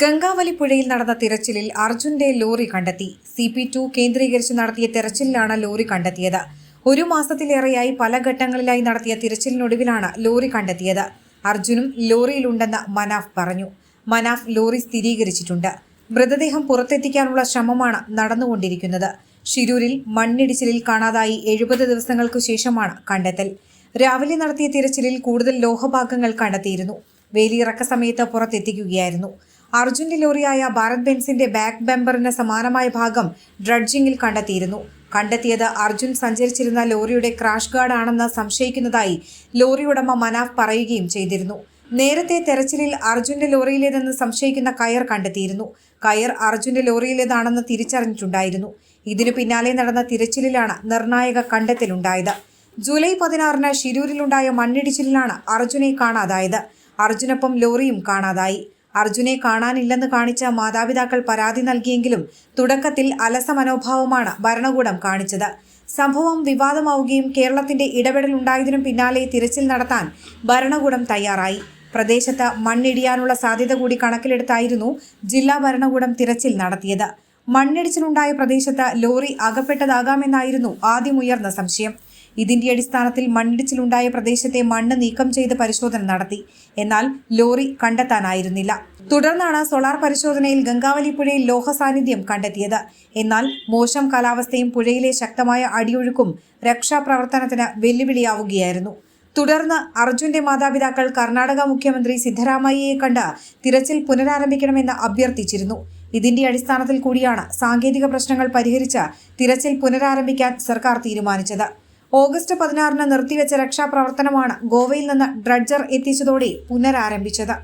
ഗംഗാവലി പുഴയിൽ നടന്ന തിരച്ചിലിൽ അർജുന്റെ ലോറി കണ്ടെത്തി. CP2 കേന്ദ്രീകരിച്ച് നടത്തിയ തിരച്ചിലിലാണ് ലോറി കണ്ടെത്തിയത്. ഒരു മാസത്തിലേറെയായി പല ഘട്ടങ്ങളിലായി നടത്തിയ തിരച്ചിലിനൊടുവിലാണ് ലോറി കണ്ടെത്തിയത്. അർജുനും ലോറിയിലുണ്ടെന്ന് മനാഫ് പറഞ്ഞു. മനാഫ് ലോറി സ്ഥിരീകരിച്ചിട്ടുണ്ട്. മൃതദേഹം പുറത്തെത്തിക്കാനുള്ള ശ്രമമാണ് നടന്നുകൊണ്ടിരിക്കുന്നത്. ഷിരൂരിൽ മണ്ണിടിച്ചിലിൽ കാണാതായി 70 ദിവസങ്ങൾക്കു ശേഷമാണ് കണ്ടെത്തൽ. രാവിലെ നടത്തിയ തിരച്ചിലിൽ കൂടുതൽ ലോഹഭാഗങ്ങൾ കണ്ടെത്തിയിരുന്നു. വേലിയിറക്ക സമയത്ത് പുറത്തെത്തിക്കുകയായിരുന്നു. അർജുന്റെ ലോറിയായ ഭാരത് ബെൻസിന്റെ ബാക്ക് ബമ്പറിന് സമാനമായ ഭാഗം ഡ്രഡ്ജിംഗിൽ കണ്ടെത്തിയിരുന്നു. കണ്ടെത്തിയത് അർജുൻ സഞ്ചരിച്ചിരുന്ന ലോറിയുടെ ക്രാഷ് ഗാർഡ് ആണെന്ന് സംശയിക്കുന്നതായി ലോറി ഉടമ മനാഫ് പറയുകയും ചെയ്തിരുന്നു. നേരത്തെ തെരച്ചിലിൽ അർജുന്റെ ലോറിയിലേതെന്ന് സംശയിക്കുന്ന കയർ കണ്ടെത്തിയിരുന്നു. കയർ അർജുന്റെ ലോറിയിലേതാണെന്ന് തിരിച്ചറിഞ്ഞിട്ടുണ്ടായിരുന്നു. ഇതിനു പിന്നാലെ നടന്ന തിരച്ചിലിലാണ് നിർണായക കണ്ടെത്തലുണ്ടായത്. ജൂലൈ 16-ന് ഷിരൂരിലുണ്ടായ മണ്ണിടിച്ചിലിലാണ് അർജുനെ കാണാതായത്. അർജുനൊപ്പം ലോറിയും കാണാതായി. അർജുനെ കാണാനില്ലെന്ന് കാണിച്ച മാതാപിതാക്കൾ പരാതി നൽകിയെങ്കിലും തുടക്കത്തിൽ അലസ മനോഭാവമാണ് ഭരണകൂടം കാണിച്ചത്. സംഭവം വിവാദമാവുകയും കേരളത്തിന്റെ ഇടപെടലുണ്ടായതിനും പിന്നാലെ തിരച്ചിൽ നടത്താൻ ഭരണകൂടം തയ്യാറായി. പ്രദേശത്ത് മണ്ണിടിയാനുള്ള സാധ്യത കൂടി കണക്കിലെടുത്തായിരുന്നു ജില്ലാ ഭരണകൂടം തിരച്ചിൽ നടത്തിയത്. മണ്ണിടിച്ചിലുണ്ടായ പ്രദേശത്ത് ലോറി അകപ്പെട്ടതാകാമെന്നായിരുന്നു ആദ്യം ഉയർന്ന സംശയം. ഇതിന്റെ അടിസ്ഥാനത്തിൽ മണ്ണിടിച്ചിലുണ്ടായ പ്രദേശത്തെ മണ്ണ് നീക്കം ചെയ്ത് പരിശോധന നടത്തി. എന്നാൽ ലോറി കണ്ടെത്താനായിരുന്നില്ല. തുടർന്നാണ് സോളാർ പരിശോധനയിൽ ഗംഗാവലി പുഴയിൽ ലോഹ സാന്നിധ്യം കണ്ടെത്തിയത്. എന്നാൽ മോശം കാലാവസ്ഥയും പുഴയിലെ ശക്തമായ അടിയൊഴുക്കും രക്ഷാപ്രവർത്തനത്തിന് വെല്ലുവിളിയാവുകയായിരുന്നു. തുടർന്ന് അർജുന്റെ മാതാപിതാക്കൾ കർണാടക മുഖ്യമന്ത്രി സിദ്ധരാമയ്യയെ കണ്ട് തിരച്ചിൽ പുനരാരംഭിക്കണമെന്ന് അഭ്യർത്ഥിച്ചിരുന്നു. ഇതിന്റെ അടിസ്ഥാനത്തിൽ കൂടിയാണ് സാങ്കേതിക പ്രശ്നങ്ങൾ പരിഹരിച്ച് തിരച്ചിൽ പുനരാരംഭിക്കാൻ സർക്കാർ തീരുമാനിച്ചത്. ഓഗസ്റ്റ് 16-ന് നിർത്തിവെച്ച രക്ഷാപ്രവർത്തനമാണ് ഗോവയിൽ നിന്ന് ഡ്രഡ്ജർ എത്തിച്ചതോടെ പുനരാരംഭിച്ചത്.